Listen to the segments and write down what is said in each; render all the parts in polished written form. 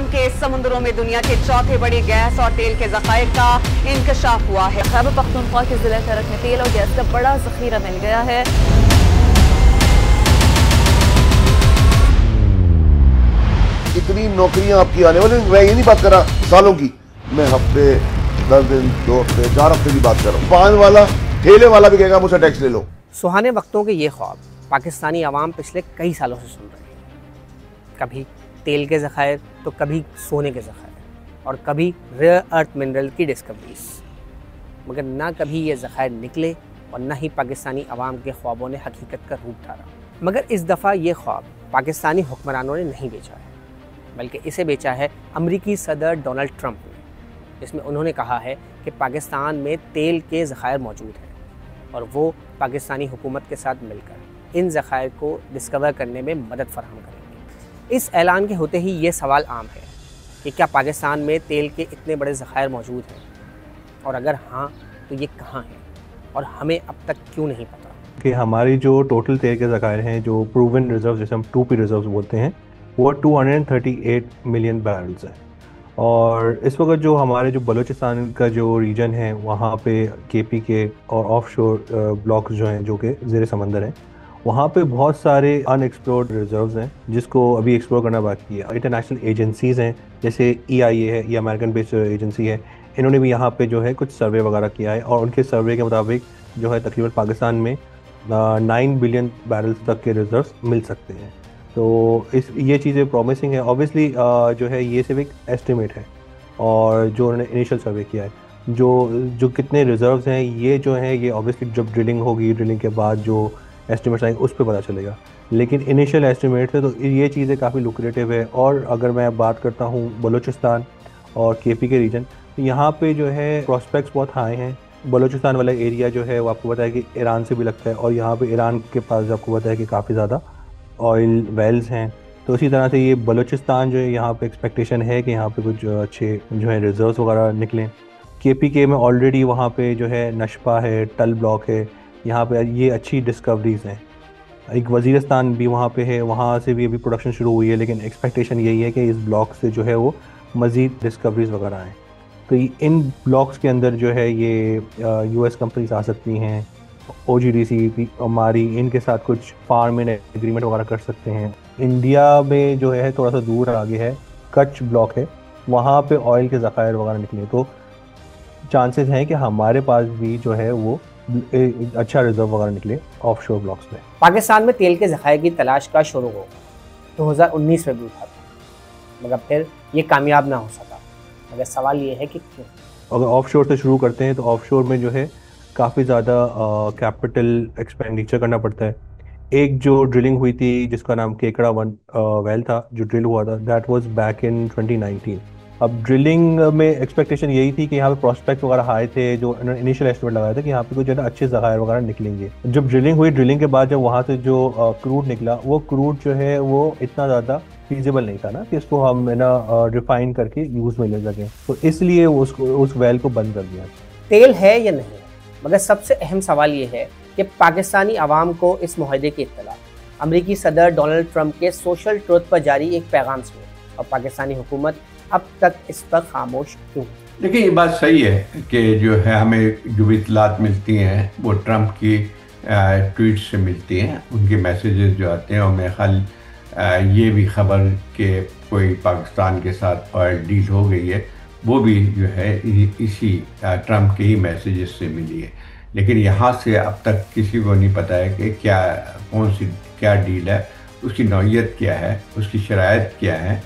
ایران کے سمندروں میں دنیا کے چوتھے بڑے گیس اور تیل کے ذخائر کا انکشاف ہوا ہے۔ خیبر پختونخوا کے ضلع کھرک میں تیل اور گیس کا بڑا ذخیرہ مل گیا ہے۔ اتنی نوکریاں آپ کی آنے والی، میں یہ نہیں بات کر رہا سالوں کی، میں ہفتے 10 دن 2 ہفتے 4 ہفتے کی بات کر رہا ہوں۔ پان والا ٹھیلے والا بھی کہے گا مجھ سے ٹیکس لے لو۔ سہانے وقتوں کے یہ خواب پاکستانی عوام پچھلے کئی سالوں سے سن رہے ہیں، کبھی تیل کے ذخائر تو کبھی سونے کے ذخائر اور کبھی ریئر ارتھ منرل کی ڈسکوریز، مگر نہ کبھی یہ ذخائر نکلے اور نہ ہی پاکستانی عوام کے خوابوں نے حقیقت کا روپ دھارا۔ مگر اس دفعہ یہ خواب پاکستانی حکمرانوں نے نہیں بیچا ہے، بلکہ اسے بیچا ہے امریکی صدر ڈونلڈ ٹرمپ نے، جس میں انہوں نے کہا ہے کہ پاکستان میں تیل کے ذخائر موجود ہیں اور وہ پاکستانی حکومت کے ساتھ مل کر ان ذخائر کو ڈسکور کرنے میں مدد فراہم کریں گے۔ اس اعلان کے ہوتے ہی یہ سوال عام ہے کہ کیا پاکستان میں تیل کے اتنے بڑے ذخائر موجود ہیں، اور اگر ہاں تو یہ کہاں ہیں اور ہمیں اب تک کیوں نہیں پتہ؟ کہ ہماری جو ٹوٹل تیل کے ذخائر ہیں، جو پروون ریزرو جیسے ہم 2P ریزروز بولتے ہیں، وہ 238 ملین بیرلز ہیں، اور اس وقت جو ہمارے جو بلوچستان کا جو ریجن ہے وہاں پہ KPK اور آف شور بلاکس جو ہیں جو کہ زیر سمندر ہیں، وہاں پہ بہت سارے ان ایکسپلورڈ ریزروز ہیں جس کو ابھی ایکسپلور کرنا باقی ہے۔ انٹرنیشنل ایجنسیز ہیں جیسے EIA ہے، یہ امریکن بیسڈ ایجنسی ہے، انہوں نے بھی یہاں پہ جو ہے کچھ سروے وغیرہ کیا ہے، اور ان کے سروے کے مطابق جو ہے تقریباً پاکستان میں 9 بلین بیرلز تک کے ریزروز مل سکتے ہیں۔ تو یہ چیزیں پرومسنگ ہے۔ اوبیسلی جو ہے یہ صرف ایک ایسٹیمیٹ ہے، اور جو انہوں نے انیشیل سروے کیا ہے، جو کتنے ریزروز ہیں یہ جو ہیں یہ اوبیسلی جب ڈرلنگ ہوگی، ڈرلنگ کے بعد جو ایسٹیمیٹس آئیں اس پہ پتہ چلے گا، لیکن انیشیل ایسٹیمیٹ ہے تو یہ چیزیں کافی لوکریٹو ہے۔ اور اگر میں بات کرتا ہوں بلوچستان اور KPK ریجن، تو یہاں پہ جو ہے پراسپیکٹس بہت ہائی ہیں۔ بلوچستان والا ایریا جو ہے وہ آپ کو پتہ ہے کہ ایران سے بھی لگتا ہے، اور یہاں پہ ایران کے پاس آپ کو پتہ ہے کہ کافی زیادہ آئل ویلز ہیں، تو اسی طرح سے یہ بلوچستان جو ہے یہاں پہ ایکسپیکٹیشن ہے کہ یہاں پہ کچھ اچھے جو ہے ریزروز وغیرہ نکلیں۔ KPK میں آلریڈی وہاں پہ جو ہے نشپا ہے، ٹل بلاک ہے، یہاں پہ یہ اچھی ڈسکوریز ہیں۔ ایک وزیرستان بھی وہاں پہ ہے، وہاں سے بھی ابھی پروڈکشن شروع ہوئی ہے، لیکن ایکسپیکٹیشن یہی ہے کہ اس بلاک سے جو ہے وہ مزید ڈسکوریز وغیرہ ہیں۔ تو ان بلاکس کے اندر جو ہے یہ US کمپنیز آ سکتی ہیں، OGDC ہماری ان کے ساتھ کچھ فارم ان ایگریمنٹ وغیرہ کر سکتے ہیں۔ انڈیا میں جو ہے تھوڑا سا دور آگے ہے، کچھ بلاک ہے، وہاں پہ آئل کے ذخائر وغیرہ نکلے، تو چانسز ہیں کہ ہمارے پاس بھی جو ہے وہ اچھا ریزرو وغیرہ نکلے آف شور بلاکس میں۔ پاکستان میں تیل کے ذخائر کی تلاش کا شروع ہو 2019 میں بھی اٹھا تھا، مگر پھر یہ کامیاب نہ ہو سکا۔ مگر سوال یہ ہے کہ کیوں؟ اگر آف شور سے شروع کرتے ہیں تو آف شور میں جو ہے کافی زیادہ کیپٹل ایکسپینڈیچر کرنا پڑتا ہے۔ ایک جو ڈرلنگ ہوئی تھی جس کا نام کیکڑا 1 ویل تھا، جو ڈرل ہوا تھا، دیٹ واز بیک ان 2019۔ اب ڈرلنگ میں ایکسپیکٹیشن یہی تھی کہ یہاں پہ پراسپیکٹ وغیرہ ہائے تھے، جو انہوں نے انیشیل ایسٹیمیٹ لگایا تھا کہ یہاں پہ کچھ جو ہے نا اچھے ذخائر وغیرہ نکلیں گے۔ جب ڈرلنگ ہوئی، ڈرلنگ کے بعد جب وہاں سے جو کروڈ نکلا، وہ کروڈ جو ہے وہ اتنا زیادہ فیزیبل نہیں تھا نا کہ اس کو ہم ہے نا ریفائن کر کے یوز میں لے سکیں، تو اس لیے اس ویل کو بند کر دیا۔ تیل ہے یا نہیں، مگر سب سے اہم سوال یہ ہے کہ پاکستانی عوام کو اس معاہدے کی اطلاع امریکی صدر ڈونلڈ ٹرمپ کے سوشل ٹروتھ پر جاری ایک پیغام سے، اور پاکستانی حکومت اب تک اس پر خاموش کیوں؟ دیکھیں، یہ بات صحیح ہے کہ جو ہے ہمیں جو بھی اطلاعات ملتی ہیں وہ ٹرمپ کی ٹویٹ سے ملتی ہیں، ان کے میسیجز جو آتے ہیں، اور میرے خیال یہ بھی خبر کہ کوئی پاکستان کے ساتھ آئل ڈیل ہو گئی ہے وہ بھی جو ہے اسی ٹرمپ کے ہی میسیجز سے ملی ہے، لیکن یہاں سے اب تک کسی کو نہیں پتہ ہے کہ کیا ڈیل ہے، اس کی نوعیت کیا ہے، اس کی شرائط کیا ہے،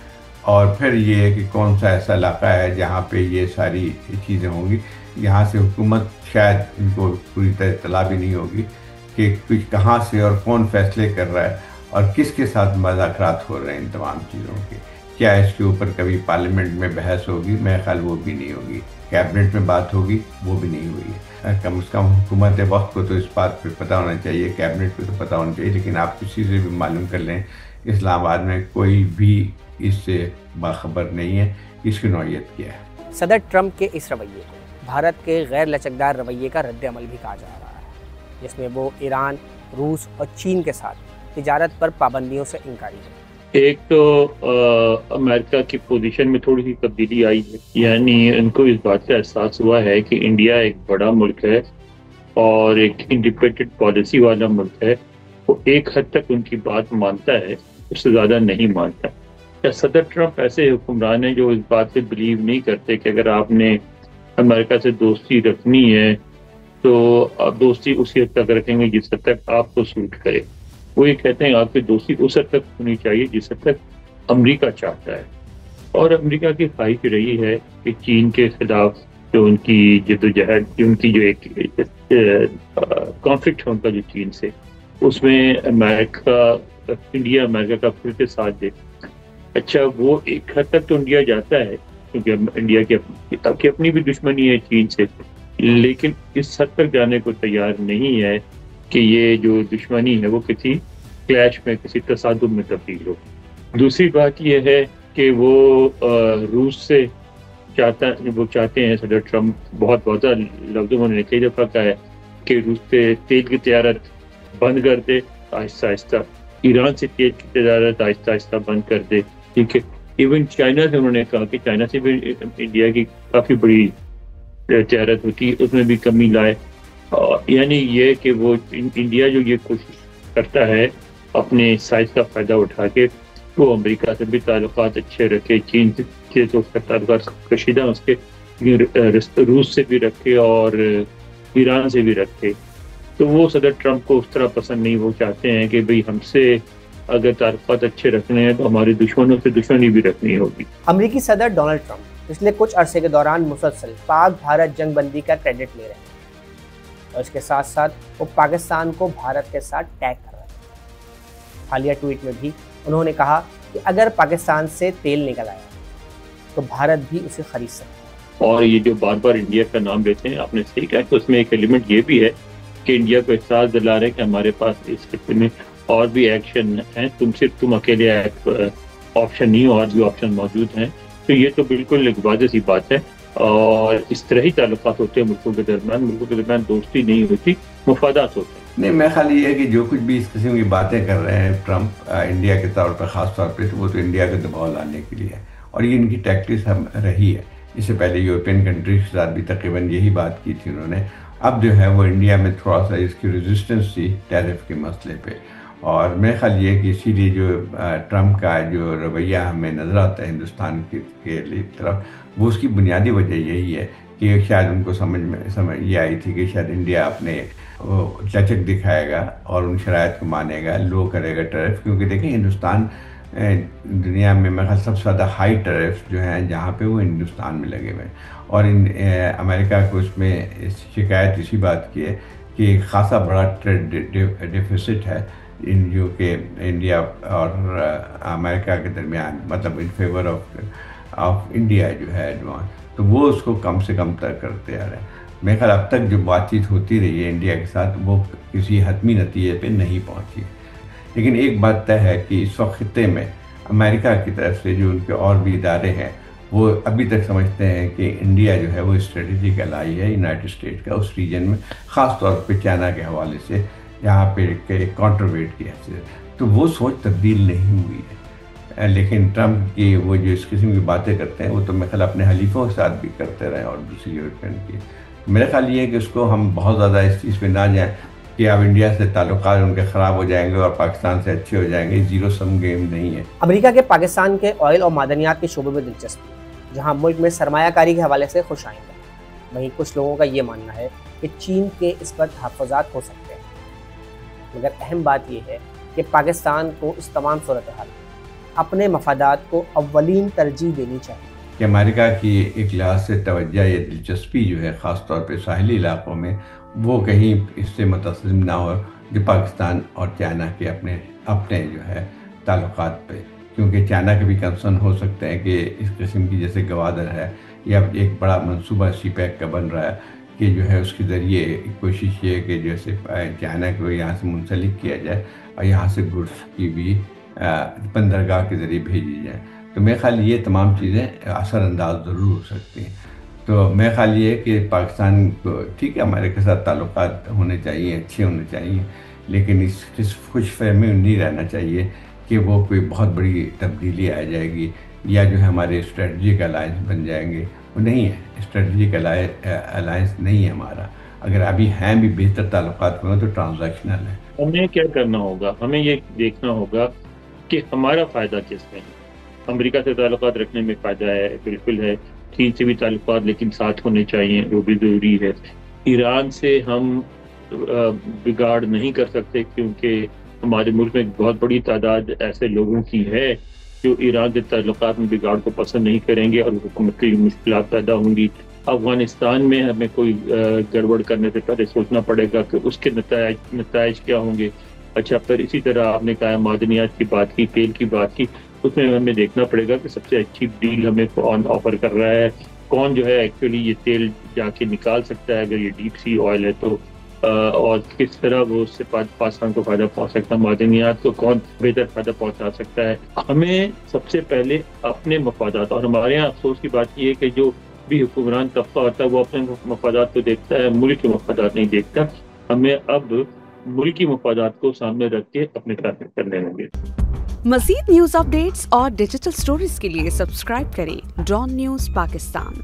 اور پھر یہ ہے کہ کون سا ایسا علاقہ ہے جہاں پہ یہ ساری چیزیں ہوں گی۔ یہاں سے حکومت شاید ان کو پوری طرح اطلاع بھی نہیں ہوگی کہ کچھ کہاں سے اور کون فیصلے کر رہا ہے اور کس کے ساتھ مذاکرات ہو رہے ہیں ان تمام چیزوں کے۔ کیا اس کے اوپر کبھی پارلیمنٹ میں بحث ہوگی؟ میرے خیال وہ بھی نہیں ہوگی، کیبنٹ میں بات ہوگی، وہ بھی نہیں ہوئی ہے۔ کم از کم حکومت وقت کو تو اس بات پہ پتہ ہونا چاہیے، کیبنٹ پہ تو پتہ ہونا چاہیے، لیکن آپ کسی سے بھی معلوم کر لیں، اسلام آباد میں کوئی بھی اس سے باخبر نہیں ہے کہ اس کی نوعیت کیا ہے۔ صدر ٹرمپ کے اس رویے کو بھارت کے غیر لچکدار رویے کا رد عمل بھی کہا جا رہا ہے، جس میں وہ ایران، روس اور چین کے ساتھ تجارت پر پابندیوں سے انکاری ہے۔ ایک تو امریکہ کی پوزیشن میں تھوڑی سی تبدیلی آئی ہے، یعنی ان کو اس بات کا احساس ہوا ہے کہ انڈیا ایک بڑا ملک ہے اور ایک انڈیپینڈنٹ پالیسی والا ملک ہے، وہ ایک حد تک ان کی بات مانتا ہے، اس سے زیادہ نہیں مانتا۔ کیا صدر ٹرمپ ایسے حکمران ہیں جو اس بات سے بلیو نہیں کرتے کہ اگر آپ نے امریکہ سے دوستی رکھنی ہے تو آپ دوستی اسی حد تک رکھیں گے جس حد تک آپ کو سوٹ کرے؟ وہ یہ کہتے ہیں آپ کی دوستی اس حد تک ہونی چاہیے جس حد تک امریکہ چاہتا ہے، اور امریکہ کی خواہش رہی ہے کہ چین کے خلاف جو ان کی جدوجہد، ان کی جو ایک کانفلکٹ ہے ان کا جو چین سے، اس میں امریکہ، انڈیا امریکہ کا پھر کے ساتھ دے۔ اچھا، وہ ایک حد تک تو انڈیا جاتا ہے کیونکہ انڈیا کی اپنی بھی دشمنی ہے چین سے، لیکن اس حد تک جانے کو تیار نہیں ہے کہ یہ جو دشمنی ہے وہ کسی کلیش میں، کسی تصادم میں تبدیل ہو۔ دوسری بات یہ ہے کہ وہ روس سے چاہتے ہیں، صدر ٹرمپ بہت واضح لفظوں میں نے کئی دفعہ کہا ہے کہ روس سے تیل کی تجارت بند کر دے آہستہ آہستہ، ایران سے تیل کی تجارت آہستہ آہستہ بند کر دے، ٹھیک ہے۔ ایون چائنا سے انہوں نے کہا کہ چائنا سے بھی انڈیا کی کافی بڑی تجارت ہوتی ہے، اس میں بھی کمی لائے۔ یعنی یہ کہ وہ انڈیا جو یہ کوشش کرتا ہے اپنے سائز کا فائدہ اٹھا کے وہ امریکہ سے بھی تعلقات اچھے رکھے، چین سے تو اس کا تعلقات کشیدہ اس کے، روس سے بھی رکھے اور ایران سے بھی رکھے، تو وہ صدر ٹرمپ کو اس طرح پسند نہیں۔ وہ چاہتے ہیں کہ بھئی ہم سے اگر تعلقات اچھے رکھنے ہیں تو ہمارے دشمنوں سے دشمنی بھی رکھنی ہوگی۔ امریکی صدر ڈونلڈ ٹرمپ پچھلے کچھ عرصے کے دوران مسلسل پاک بھارت جنگ بندی کا کریڈٹ لے رہے ہیں، اور اس کے ساتھ ساتھ وہ پاکستان کو بھارت کے ساتھ ٹیگ کر رہے ہیں۔ حالیہ ٹویٹ میں بھی انہوں نے کہا کہ اگر پاکستان سے تیل نکل آیا تو بھارت بھی اسے خرید سکتا ہے۔ اور یہ جو بار بار انڈیا کا نام لیتے ہیں، آپ نے صحیح کہا کہ اس میں ایک ایلیمنٹ یہ بھی ہے کہ انڈیا کو احساس دلا رہے ہیں کہ ہمارے پاس اس خطے میں اور بھی ایکشن ہیں، تم اکیلے آپشن نہیں، اور بھی آپشن موجود ہیں۔ تو یہ تو بالکل ایک واضح سی بات ہے، اور اس طرح ہی تعلقات ہوتے ہیں ملکوں کے درمیان دوستی نہیں ہوتی، مفادات ہوتے ہیں۔ نہیں، میرا خیال یہ ہے کہ جو کچھ بھی اس قسم کی باتیں کر رہے ہیں ٹرمپ انڈیا کے طور پر، خاص طور پہ، تو وہ تو انڈیا کا دباؤ لانے کے لیے ہے، اور یہ ان کی ٹیکٹکس رہی ہے۔ اس سے پہلے یورپین کنٹریز کے ساتھ بھی تقریباً یہی بات کی تھی انہوں نے۔ اب جو ہے وہ انڈیا میں تھوڑا سا اس کی ریزسٹنس تھی ٹیرف کے مسئلے پہ، اور میرا خیال یہ ہے کہ اسی لیے جو ٹرمپ کا جو رویہ ہمیں نظر آتا ہے ہندوستان کے طرف، وہ اس کی بنیادی وجہ یہی ہے کہ شاید ان کو سمجھ یہ آئی تھی کہ شاید انڈیا اپنے لچک دکھائے گا اور ان شرائط کو مانے گا، لو کرے گا ٹیرف، کیونکہ دیکھیں ہندوستان دنیا میں میرا خیال سب سے زیادہ ہائی ٹیرف جو ہیں جہاں پہ وہ ہندوستان میں لگے ہوئے ہیں، اور امریکہ کو اس میں شکایت اسی بات کی ہے کہ خاصا بڑا ٹریڈ ڈیفیسٹ ہے جو کہ انڈیا اور امریکہ کے درمیان، مطلب ان فیور آف انڈیا جو ہے ایڈوانس، تو وہ اس کو کم سے کم تک کرتے آ رہے ہیں۔ میرے خیال اب تک جو بات چیت ہوتی رہی ہے انڈیا کے ساتھ وہ کسی حتمی نتیجے پہ نہیں پہنچی، لیکن ایک بات طے ہے کہ اس وقت خطے میں امریکہ کی طرف سے جو ان کے اور بھی ادارے ہیں وہ ابھی تک سمجھتے ہیں کہ انڈیا جو ہے وہ اسٹریٹجک الائی ہے یونائٹڈ اسٹیٹ کا اس ریجن میں، خاص طور پہ چائنا کے حوالے سے یہاں پہ کانٹر ویٹ کی حیثیت، تو وہ سوچ تبدیل نہیں ہوئی ہے۔ لیکن ٹرمپ کی وہ جو اس قسم کی باتیں کرتے ہیں وہ تو میرے خیال اپنے حلیفوں کے ساتھ بھی کرتے رہے، اور دوسری یورپین کی۔ میرا خیال یہ ہے کہ اس کو ہم بہت زیادہ اس چیز پہ نہ جائیں کہ اب انڈیا سے تعلقات ان کے خراب ہو جائیں گے اور پاکستان سے اچھے ہو جائیں گے، زیرو سم گیم نہیں ہے۔ امریکہ کے پاکستان کے آئل اور معدنیات کے شعبے میں دلچسپی، جہاں ملک میں سرمایہ کاری کے حوالے سے خوش آئندہ، وہیں کچھ لوگوں کا یہ ماننا ہے کہ چین کے اس پر تحفظات ہو سکتے ہیں، مگر اہم بات یہ ہے کہ پاکستان کو اس تمام صورتحال میں اپنے مفادات کو اولین ترجیح دینی چاہیے۔ کہ امریکہ کی ایک لحاظ سے توجہ یا دلچسپی جو ہے خاص طور پہ ساحلی علاقوں میں، وہ کہیں اس سے متصم نہ ہو جو پاکستان اور چائنا کے اپنے جو ہے تعلقات پہ، کیونکہ چائنا کے بھی کنسرن ہو سکتے ہیں کہ اس قسم کی جیسے گوادر ہے یا ایک بڑا منصوبہ سی پیک کا بن رہا ہے کہ جو ہے اس کے ذریعے کوشش یہ ہے کہ جیسے چائنا کو یہاں سے منسلک کیا جائے اور یہاں سے گڈس کی بھی بندرگاہ کے ذریعے بھیجی جائیں، تو میرے خیال یہ تمام چیزیں اثر انداز ضرور ہو سکتی ہیں۔ تو میرا خیال یہ ہے کہ پاکستان کو ٹھیک ہے امریکہ کے ساتھ تعلقات ہونے چاہیے، اچھے ہونے چاہیے، لیکن اس خوش فہمی نہیں رہنا چاہیے کہ وہ کوئی بہت بڑی تبدیلی آ جائے گی یا جو ہے ہمارے اسٹریٹجک الائنس بن جائیں گے، وہ نہیں ہے. اسٹریٹجک الائنس نہیں ہے ہمارا. اگر ابھی ہیں بھی بہتر تعلقات میں تو ٹرانزیکشنل ہے. ہمیں کیا کرنا ہوگا؟ ہمیں یہ دیکھنا ہوگا کہ ہمارا فائدہ کس میں ہے. امریکہ سے تعلقات رکھنے میں فائدہ ہے، بالکل ہے. چین سے بھی تعلقات لیکن ساتھ ہونے چاہیے، وہ بھی ضروری ہے. ایران سے ہم بگاڑ نہیں کر سکتے کیونکہ ہمارے ملک میں بہت بڑی تعداد ایسے لوگوں کی ہے جو ایران کے تعلقات میں بگاڑ کو پسند نہیں کریں گے اور حکومت کی مشکلات پیدا ہوں گی. افغانستان میں ہمیں کوئی گڑبڑ کرنے سے پہلے سوچنا پڑے گا کہ اس کے نتائج کیا ہوں گے. اچھا، پھر اسی طرح آپ نے کہا معدنیات کی بات کی، تیل کی بات کی، اس میں ہمیں دیکھنا پڑے گا کہ سب سے اچھی ڈیل ہمیں کون آفر کر رہا ہے، کون جو ہے ایکچولی یہ تیل جا کے نکال سکتا ہے اگر یہ ڈیپ سی آئل ہے تو، اور کس طرح وہ اس سے پاکستان کو فائدہ پہنچ سکتا ہے، معدنیات کو کون بہتر فائدہ پہنچا سکتا ہے. ہمیں سب سے پہلے اپنے مفادات، اور ہمارے یہاں افسوس کی بات یہ ہے کہ جو بھی حکمران طبقہ ہوتا ہے وہ اپنے مفادات کو دیکھتا ہے، ملک کے مفادات نہیں دیکھتا. ہمیں اب ملکی مفادات کو سامنے رکھ کے اپنے فیصلے کرنے ہوں گے. مزید نیوز اپ ڈیٹس اور ڈیجیٹل سٹوریز کے لیے سبسکرائب کریں ڈان نیوز پاکستان.